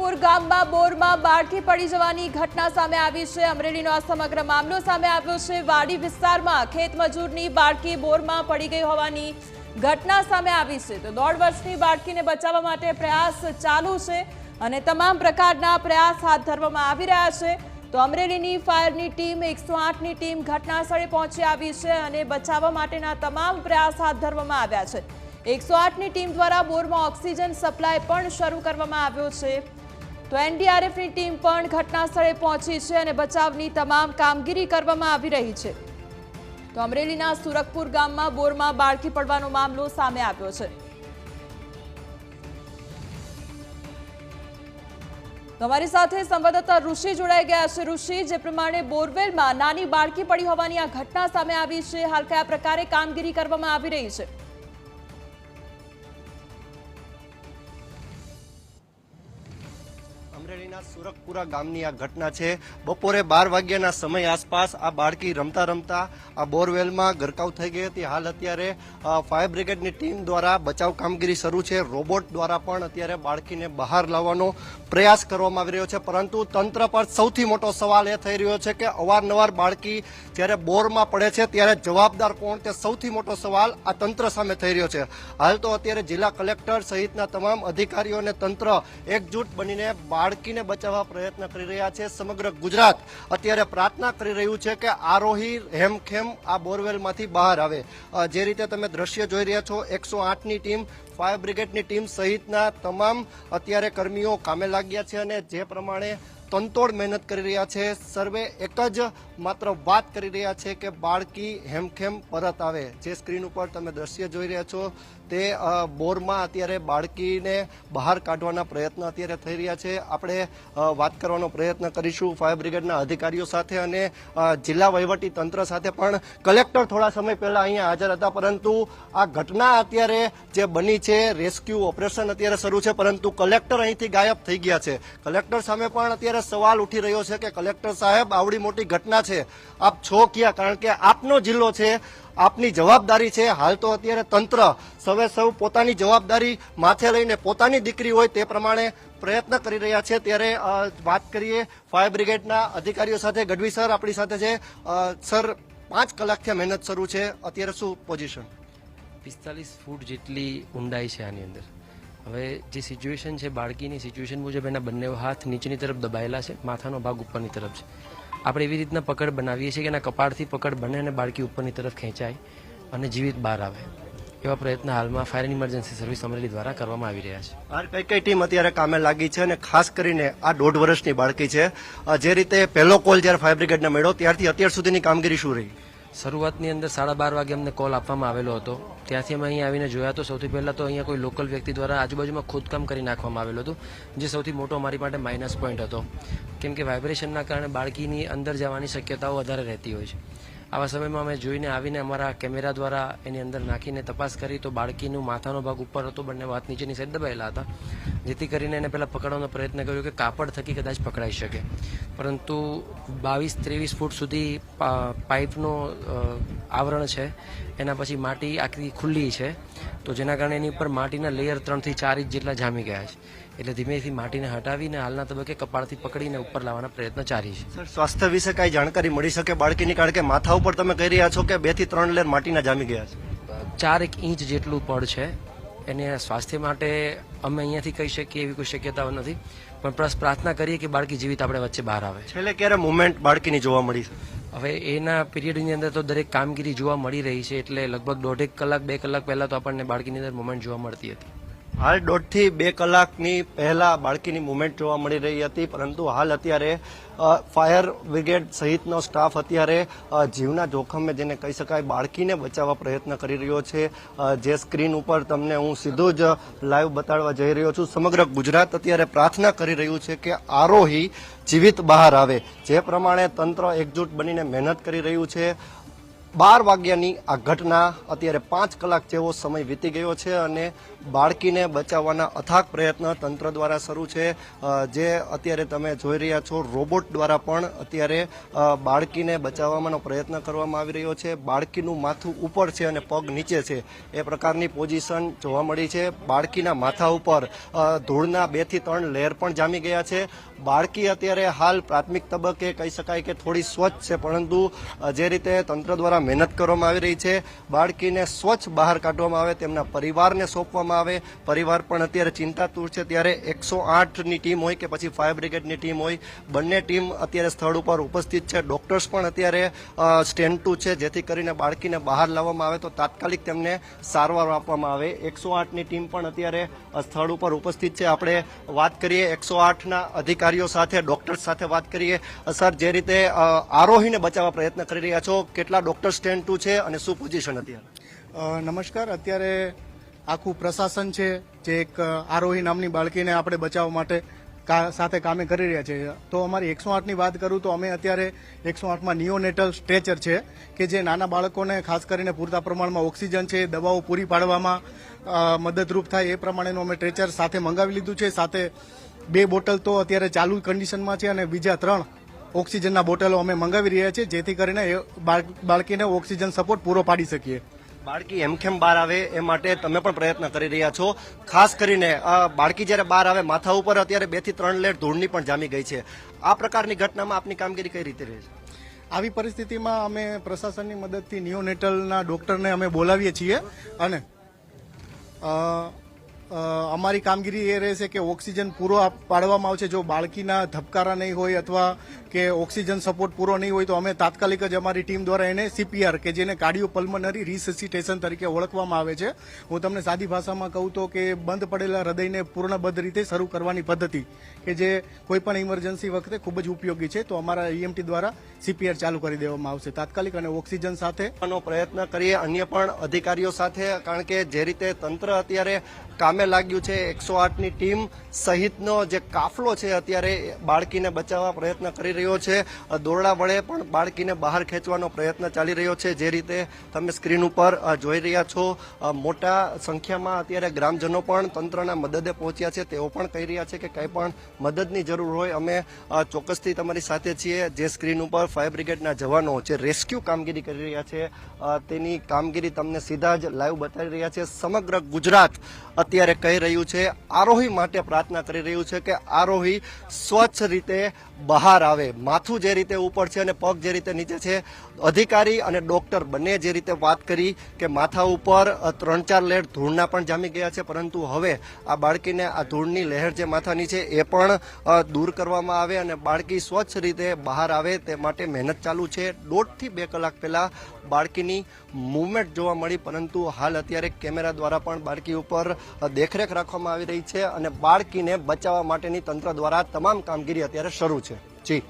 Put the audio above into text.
સુરખપુર ગામમાં બોરમાં બાળકી પડી જવાની ઘટના સામે આવી છે। અમરેલીનો આ સમગ્ર મામલો સામે આવ્યો છે। વાડી વિસ્તારમાં ખેતમજૂરની બાળકી બોરમાં પડી ગઈ હોવાની ઘટના સામે આવી છે। તો 1.5 વર્ષની બાળકીને બચાવવા માટે પ્રયાસ ચાલુ છે અને તમામ પ્રકારના પ્રયાસ હાથ ધરવામાં આવી રહ્યા છે। તો અમરેલીની ફાયરની ટીમ 108ની ટીમ ઘટના સ્થળે પહોંચી આવી છે અને બચાવવા માટેના તમામ પ્રયાસ હાથ ધરવામાં આવ્યા છે। 108ની ટીમ દ્વારા બોરમાં ઓક્સિજન સપ્લાય પણ શરૂ કરવામાં આવ્યો છે। તો એનડીઆરએફની ટીમ પણ ઘટના સ્થળે પહોંચી છે અને બચાવની તમામ કામગીરી કરવામાં આવી રહી છે। તો અમરેલીના સુરખપુર ગામમાં બોરમાં બાળકી પડવાનો મામલો સામે આવ્યો છે। તમારી સાથે સંવાદદાતા ઋષિ જોડાઈ ગયા છે। ઋષિ, જે પ્રમાણે બોરવેલમાં નાની બાળકી પડી હોવાની આ ઘટના સામે આવી છે, હાલ કયા પ્રકારે કામગીરી કરવામાં આવી રહી છે? અમરેલીના સુરખપુરા ગામની આ ઘટના છે। બપોરે 12 વાગ્યાના સમય આસપાસ આ બાળકી રમતા રમતા આ બોરવેલમાં ગરકાવ થઈ ગઈ હતી। હાલ અત્યારે ફાયર બ્રિગેડની ટીમ દ્વારા બચાવ કામગીરી શરૂ છે। રોબોટ દ્વારા પણ અત્યારે બાળકીને બહાર લાવવાનો પ્રયાસ કરવામાં આવી રહ્યો છે, પરંતુ તંત્ર પર સૌથી મોટો સવાલ એ થઈ રહ્યો છે કે અવારનવાર બાળકી જ્યારે બોરમાં પડે છે ત્યારે જવાબદાર કોણ, તે સૌથી મોટો સવાલ આ તંત્ર સામે થઈ રહ્યો છે। હાલ તો અત્યારે જિલ્લા કલેક્ટર સહિતના તમામ અધિકારીઓ અને તંત્ર એકજૂટ બનીને બાળકીને બચાવવા પ્રયત્ન કરી રહ્યા છે। સમગ્ર ગુજરાત અત્યારે પ્રાર્થના કરી રહ્યું છે કે આરોહી હેમખેમ આ બોરવેલમાંથી બહાર આવે। જે રીતે તમે દ્રશ્ય જોઈ રહ્યા છો, 108ની ટીમ, ફાયર બ્રિગેડની ટીમ સહિતના તમામ અત્યારે કર્મીઓ કામે લાગ્યા છે અને જે પ્રમાણે તનતોડ મહેનત કરી રહ્યા છે। સર્વે એક જ માત્ર વાત કરી રહ્યા છે કે બાળકી હેમખેમ પરત આવે। જે સ્ક્રીન ઉપર તમે દ્રશ્ય જોઈ રહ્યા છો તે બોરમાં અત્યારે બાળકીને બહાર કાઢવાના પ્રયત્ન અત્યારે થઈ રહ્યા છે। આપણે વાત કરવાનો પ્રયત્ન કરીશું ફાયર બ્રિગેડના અધિકારીઓ સાથે અને જિલ્લા વહીવટી તંત્ર સાથે પણ। કલેક્ટર થોડા સમય પહેલા અહીંયા હાજર હતા, પરંતુ આ ઘટના અત્યારે જે બની છે, રેસ્ક્યુ ઓપરેશન અત્યારે શરૂ છે, પરંતુ કલેક્ટર અહીંથી ગાયબ થઈ ગયા છે। કલેક્ટર સામે પણ અત્યારે સવાલ ઉઠી રહ્યો છે કે કલેક્ટર સાહેબ, આવડી મોટી ઘટના છે, આપ છો ક્યાં? કારણ કે આપનો જિલ્લો છે, આપની જવાબદારી છે। હાલ તો અત્યારે તંત્ર સૌ પોતાની જવાબદારી માથે લઈને પોતાની દીકરી હોય તે પ્રમાણે પ્રયત્ન કરી રહ્યા છે। ત્યારે વાત કરીએ ફાયર બ્રિગેડના અધિકારીઓ સાથે। ગઢવી સર આપણી સાથે છે। સર, 5 કલાકથી મહેનત શરૂ છે, અત્યારે શું પોઝિશન? 45 ફૂટ જેટલી ઊંડાઈ છે આની અંદર। હવે જે સિચ્યુએશન છે, બાળકીની સિચ્યુએશન મુજબ એના બંને હાથ નીચેની તરફ દબાયેલા છે, માથાનો ભાગ ઉપરની તરફ છે। આપણે એવી રીતના પકડ બનાવીએ છીએ કે એના કપાળથી પકડ બને અને બાળકી ઉપરની તરફ ખેંચાય અને જીવિત બહાર આવે। એવા પ્રયત્ન હાલમાં fire and emergency service Amreli દ્વારા કરવામાં આવી રહ્યા છે। હાલ કઈ ટીમ અત્યારે કામે લાગી છે અને ખાસ કરીને આ 1.5 વર્ષની બાળકી છે, જે રીતે પહેલો કોલ જ્યારે ફાયર બ્રિગેડને મળ્યો ત્યારથી અત્યાર સુધીની કામગીરી શું રહી? શરૂઆતની અંદર 12:30 વાગે અમને કોલ આપવામાં આવેલો હતો। ત્યાંથી અમે અહીંયા આવીને જોયા તો સૌથી પહેલાં તો અહીંયા કોઈ લોકલ વ્યક્તિ દ્વારા આજુબાજુમાં ખોદકામ કરી નાખવામાં આવેલું હતું, જે સૌથી મોટો અમારી માટે માઇનસ પોઈન્ટ હતો, કેમ કે વાઇબ્રેશનના કારણે બાળકીની અંદર જવાની શક્યતાઓ વધારે રહેતી હોય છે। આવા સમયમાં અમે જોઈને આવીને અમારા કેમેરા દ્વારા એની અંદર નાખીને તપાસ કરી તો બાળકીનું માથાનો ભાગ ઉપર હતો, બંને હાથ નીચેની સાઈડ દબાયેલા હતા, જેથી કરીને એને પહેલાં પકડવાનો પ્રયત્ન કર્યો કે કાપડ થકી કદાચ પકડાઈ શકે, પરંતુ 22-23 ફૂટ સુધી પાઇપનો આવરણ છે, એના પછી માટી આખી ખુલ્લી છે, તો જેના કારણે એની ઉપર માટીના લેયર 3 થી 4 ઇંચ જેટલા જામી ગયા છે। એટલે ધીમેથી માટીને હટાવીને હાલના તબક્કે કપાળથી પકડીને ઉપર લાવવાના પ્રયત્ન જારી છે। સર, સ્વાસ્થ્ય વિશે કઈ જાણકારી મળી શકે બાળકીની? કારણ કે માથા ઉપર તમે કહી રહ્યા છો કે 2 થી 3 લેયર માટીના જામી ગયા છે। 4 ઇંચ જેટલું પડ છે, એને સ્વાસ્થ્ય માટે અમે અહીંયાથી કહી શકીએ એવી કોઈ શક્યતાઓ નથી, પણ પ્લસ પ્રાર્થના કરીએ કે બાળકી જીવિત આપણે વચ્ચે બહાર આવે। છેલ્લે ક્યારે મુવમેન્ટ બાળકીની જોવા મળી છે? હવે એના પીરિયડની અંદર તો દરેક કામગીરી જોવા મળી રહી છે, એટલે લગભગ 1.5 કલાક 2 કલાક પહેલા તો આપણને બાળકીની અંદર મુવમેન્ટ જોવા મળતી હતી। હાલ 1.5 થી 2 કલાકની પહેલા બાળકીની મુવમેન્ટ જોવા મળી રહી હતી, પરંતુ હાલ અત્યારે ફાયર બ્રિગેડ સહિતનો સ્ટાફ અત્યારે જીવના જોખમે, જેને કહી શકાય, બાળકીને બચાવવા પ્રયત્ન કરી રહ્યો છે। જે સ્ક્રીન ઉપર તમને હું સીધું જ લાઈવ બતાડવા જઈ રહ્યો છું, સમગ્ર ગુજરાત અત્યારે પ્રાર્થના કરી રહ્યું છે કે આરોહી જીવિત બહાર આવે। જે પ્રમાણે તંત્ર એકજૂટ બનીને મહેનત કરી રહ્યું છે, 12 વાગ્યાની આ ઘટના અત્યારે 5 કલાક જેવો સમય વીતી ગયો છે અને બાળકીને બચાવવાના અથાગ પ્રયત્ન તંત્ર દ્વારા શરૂ છે. જે અત્યારે તમે જોઈ રહ્યા છો રોબોટ દ્વારા પણ અત્યારે બાળકીને બચાવવાનો પ્રયત્ન કરવામાં આવી રહ્યો છે. બાળકીનું માથું ઉપર છે અને પગ નીચે છે એ પ્રકારની પોઝિશન જોવા મળી છે. બાળકીના માથા ઉપર ધૂળના 2 થી 3 લેયર પણ જામી ગયા છે. બાળકી અત્યારે હાલ પ્રાથમિક તબક્કે કહી શકાય કે થોડી સ્વચ્છ છે, પરંતુ જે રીતે તંત્ર દ્વારા મહેનત કરવામાં આવી રહી છે બાળકીને સ્વચ્છ બહાર કાઢવામાં આવે, તેમના પરિવારને સોંપવામાં આવે. પરિવાર પણ અત્યારે ચિંતાતુર છે. ત્યારે 108ની ટીમ હોય કે પછી ફાયર બ્રિગેડની ટીમ હોય, બંને ટીમ અત્યારે સ્થળ ઉપર ઉપસ્થિત છે. ડોક્ટર્સ પણ અત્યારે સ્ટેન્ડ ટુ છે, જેથી કરીને બાળકીને બહાર લાવવામાં આવે તો તાત્કાલિક તેમને સારવાર આપવામાં આવે. 108ની ટીમ પણ અત્યારે સ્થળ ઉપર ઉપસ્થિત છે. આપણે વાત કરીએ 108ના અધિકારીઓ સાથે, ડોક્ટર્સ સાથે વાત કરીએ. સર, જે રીતે આરોહીને બચાવવા પ્રયત્ન કરી રહ્યા છો, કેટલા ડોક્ટર સ્ટેન્ડ ટુ છે અને શું પોઝિશન અત્યારે? નમસ્કાર. અત્યારે આખું પ્રશાસન છે જે એક આરોહી નામની બાળકીને આપણે બચાવવા માટે સાથે કામે કરી રહ્યા છે. તો અમારી 108ની વાત કરું તો અમે અત્યારે 108માં નિયોનેટલ સ્ટ્રેચર છે કે જે નાના બાળકોને ખાસ કરીને પૂરતા પ્રમાણમાં ઓક્સિજન છે, દવાઓ પૂરી પાડવામાં મદદરૂપ થાય એ પ્રમાણેનું અમે સ્ટ્રેચર સાથે મંગાવી લીધું છે. સાથે 2 બોટલ તો અત્યારે ચાલુ કન્ડિશનમાં છે અને બીજા 3 ઓક્સિજનના બોટલો અમે મંગાવી રહ્યા છીએ, જેથી કરીને બાળકીને ઓક્સિજન સપોર્ટ પૂરો પાડી શકીએ. બાળકી હેમખેમ બહાર આવે એ માટે તમે પણ પ્રયત્ન કરી રહ્યા છો. ખાસ કરીને બાળકી જ્યારે બહાર આવે માથા ઉપર અત્યારે 2 થી 3 લેયર ધૂળની પણ જામી ગઈ છે. આ પ્રકારની ઘટનામાં આપની કામગીરી કઈ રીતે રહે છે? આવી પરિસ્થિતિમાં અમે પ્રશાસનની મદદથી નિયોનેટલના ડોક્ટરને અમે બોલાવીએ છીએ અને અમારી કામગીરી એ રહેશે કે ઓક્સિજન પૂરો પાડવામાં આવશે. જો બાળકીના ધબકારા નહીં હોય અથવા કે ઓક્સિજન સપોર્ટ પૂરો નહીં હોય તો અમે તાત્કાલિક જ અમારી ટીમ દ્વારા એને CPR કે જેને કાર્ડિયોપલ્મનરી રિસસિટેશન તરીકે ઓળખવામાં આવે છે. હું તમને સાદી ભાષામાં કહું તો કે બંધ પડેલા હૃદયને પૂર્ણબદ્ધ રીતે શરૂ કરવાની પદ્ધતિ કે જે કોઈ પણ ઇમરજન્સી વખતે ખૂબ જ ઉપયોગી છે. તો અમારા EMT દ્વારા CPR ચાલુ કરી દેવામાં આવશે તાત્કાલિક અને ઓક્સિજન સાથે પ્રયત્ન કરીએ અન્ય પણ અધિકારીઓ સાથે, કારણ કે જે રીતે તંત્ર અત્યારે કામે લાગ્યું છે, 108ની ટીમ સહિતનો જે કાફલો છે અત્યારે બાળકીને બચાવવા પ્રયત્ન કરી રહ્યો છે. દોરડા વડે પણ બાળકીને બહાર ખેંચવાનો પ્રયત્ન ચાલી રહ્યો છે. જે રીતે તમે સ્ક્રીન ઉપર જોઈ રહ્યા છો, મોટા સંખ્યામાં અત્યારે ગ્રામજનો પણ તંત્રના મદદે પહોંચ્યા છે. તેઓ પણ કહી રહ્યા છે કે કંઈ પણ મદદની જરૂર હોય અમે ચોક્કસથી તમારી સાથે છીએ. જે સ્ક્રીન ઉપર ફાયર બ્રિગેડના જવાનો જે રેસ્ક્યુ કામગીરી કરી રહ્યા છે તેની કામગીરી તમને સીધા જ લાઈવ બતાવી રહ્યા છે. સમગ્ર ગુજરાત અત્યારે કહી રહ્યું છે, આરોહી માટે પ્રાર્થના કરી રહ્યું છે કે આરોહી સ્વચ્છ રીતે બહાર આવે. માથું જે રીતે ઉપર છે અને પગ જે રીતે નીચે છે, અધિકારી અને ડોક્ટર બંને જે રીતે વાત કરી કે માથા ઉપર 3-4 લેયર ધૂળના પણ જામી ગયા છે, પરંતુ હવે આ બાળકીને આ ધૂળની લહેર જે માથાની છે એ પણ દૂર કરવામાં આવે અને બાળકી સ્વચ્છ રીતે બહાર આવે તે માટે મહેનત ચાલુ છે. 1.5 થી 2 કલાક પહેલા બાળકીની મૂવમેન્ટ જોવા મળી, પરંતુ હાલ અત્યારે કેમેરા દ્વારા પણ બાળકી ઉપર દેખરેખ રાખવામાં આવી રહી છે અને બાળકીને બચાવવા માટેની તંત્ર દ્વારા તમામ કામગીરી અત્યારે શરૂ છે. જી.